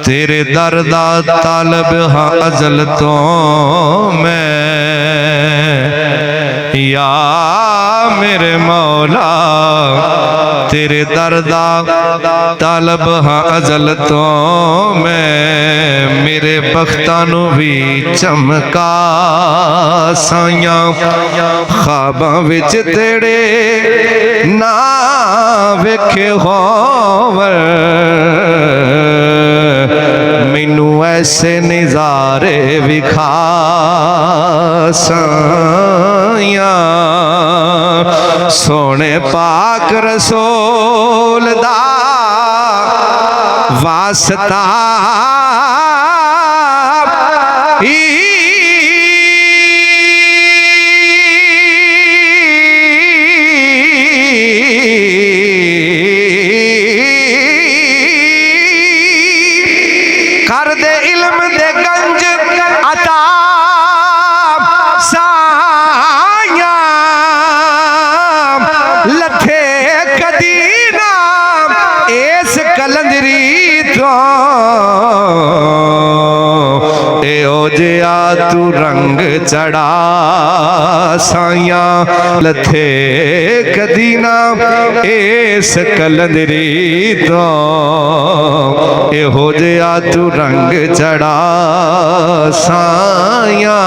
तेरे दर दा तालब हाँ अजल तो मैं, या मेरे मौला तेरे दर दा तालब हाँ अजल तो मैं। मेरे बख्तां नू भी चमका साइयां, ख्वाबां विच तेरे ना वेखे होवर, मैनू ऐसे नज़ारे विखा साइयां। सोने पाक रसूल दा वास्ता कर दे इल्म दे गंज अता साया, लथे कदी ना इस कलंदरी तो, एहो जिया तू रंग चढ़ा साया, लथे कदी ना इस कलंदरी तो, एहो जिया तू रंग चढ़ा साया।